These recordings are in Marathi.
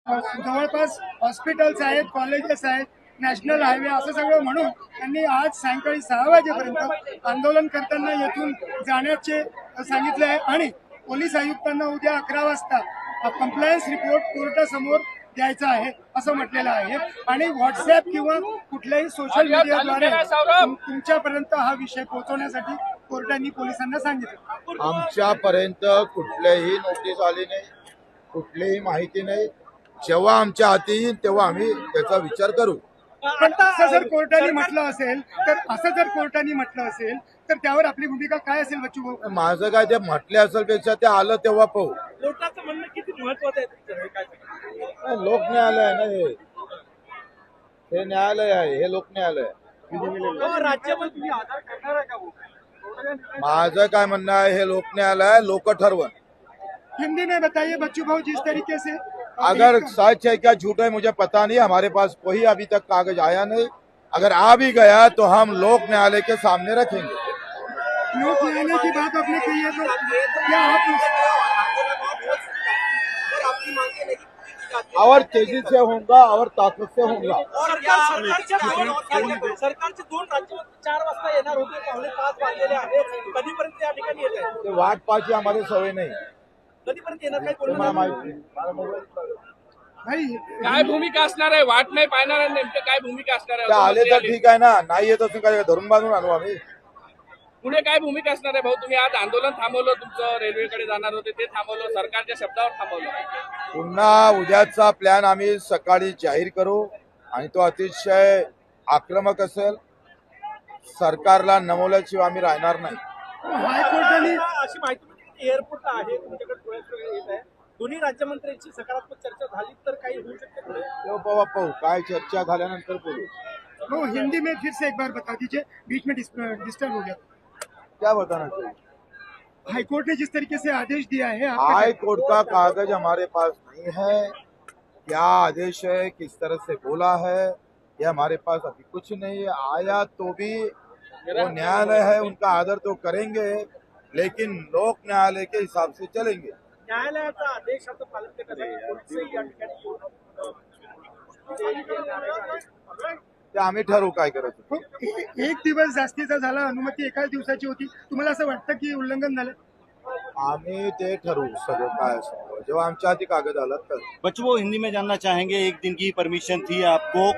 जवळपास हॉस्पिटल्स आहेत, कॉलेजेस आहेत, नॅशनल हायवे असं सगळं म्हणून त्यांनी आज सायंकाळी 6 वाजेपर्यंत आंदोलन करताना येथून जाण्याचे सांगितले आहे आणि पोलीस आयुक्तांना उद्या 11 वाजता कंप्लायन्स रिपोर्ट कोर्टासमोर द्यायचा आहे असं म्हटलेलं आहे आणि व्हॉट्सअप किंवा कुठल्याही सोशल मीडियाद्वारे तुमच्यापर्यंत हा विषय पोहोचवण्यासाठी कोर्टाने पोलिसांना सांगितलं. आमच्यापर्यंत कुठल्याही नोटीस आली नाही, कुठलीही माहिती नाही. जेव्हा आमच्या हाती येईल तेव्हा आम्ही त्याचा विचार करू. पण असं जर कोर्टाने म्हटलं असेल तर त्यावर आपली भूमिका काय असेल बच्चू भाऊ? माझं काय ते म्हटले असेल पेक्षा ते आलं तेव्हा पाहू. कोर्टाचं म्हणणं किती महत्वाचं आहे तुमचं काय सांगा? लोक न्यायालय आहे ना, हे न्यायालय आहे, हे लोक न्यायालय आहे. राज्यामध्ये तुम्ही आधार करणार आहे का? माझं काय म्हणणं आहे, हे लोक न्यायालय आहे, लोक ठरवण. हिंदी में बताइए बच्चू भाऊ, जिस तरीके से अगर सच है क्या झूठ है मुझे पता नहीं, हमारे पास कोई अभी तक कागज आया नहीं. अगर आ भी गया तो हम लोक न्यायालय के सामने रखेंगे. लोक न्यायालय की बात आपने कही है तो क्या आप और तेजी से होगा और ताकत से होगा. सरकारचे 2 राज्यमंत्री 4 वाजता येणार होते, पावणे 5 वाजलेले आहेत. कधीपर्यंत या ठिकाणी येत आहे? ते वाट पाहायची आम्हाला सवय नाही. कधीपर्यंत येणार काय तुम्हाला बोलणार? माहिती भाई काय भूमिका असणार आहे? वाट नाही पाहणार आहे, नेमकं काय भूमिका असणार ते आले तर आहे? ठीक आहे ना, नाही येत असून काय धरून बांधून आणू आम्ही. पुढे काय भूमिका असणार आहे भाऊ? तुम्ही आज आंदोलन थांबवलं, तुमचं रेल्वेकडे जाणार होते ते थांबवलं, सरकारच्या शब्दावर थांबवलं. पुन्हा उद्याचा प्लॅन आम्ही सकाळी जाहीर करू आणि तो अतिशय आक्रमक असेल. सरकारला नमवल्याशिवाय आम्ही राहणार नाही. हायकोर्टाने अशी माहिती मिळते एअरपोर्टला आहे तुमच्याकडे थोड्या येत आहे. दोन्ही राज्यमंत्र्यांची सकारात्मक चर्चा झाली तर काही होऊ शकते पुढे? तेव्हा पाहू, काय चर्चा झाल्यानंतर बोलू. वो हिंदी में फिर से एक बार बता दीजिए, बीच में डिस्टर्ब हो गया. क्या बताना चाहिए? हाईकोर्ट ने जिस तरीके से आदेश दिया है हाई कोर्ट का कागज हमारे पास नहीं है. क्या आदेश है, किस तरह से बोला है, ये हमारे पास अभी कुछ नहीं है. आया तो भी वो न्यायालय है, उनका आदर तो करेंगे, लेकिन लोक न्यायालय के हिसाब से चलेंगे. न्यायालयाचा आदेशाचं पालन करण्यासाठी पोलिसही या ठिकाणी ते आम्ही ठरवू काय करायचं. एक दिवस जास्तीचा झाला, अनुमती एकाच दिवसाची होती. तुम्हाला असं वाटतं की उल्लंघन झालं? आम्ही ते ठरवू सगळं काय असं जेव्हा आमच्या हाती कागद आला तर. बच्चू वो हिंदी में जानना चाहेंगे, एक दिन की परमिशन थी आपको,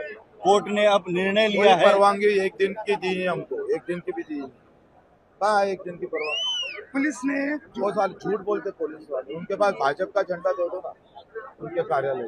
कोर्ट ने अब निर्णय कोई लिया है. परवानगी एक दिन की दी है हमको, एक दिन की भी दी. कहाँ एक दिन की परवानगी? पुलिस ने वो साल झूठ बोलते पुलिस वाले. उनके पास भाजपा का झंडा दे दो ना उनके कार्यालय.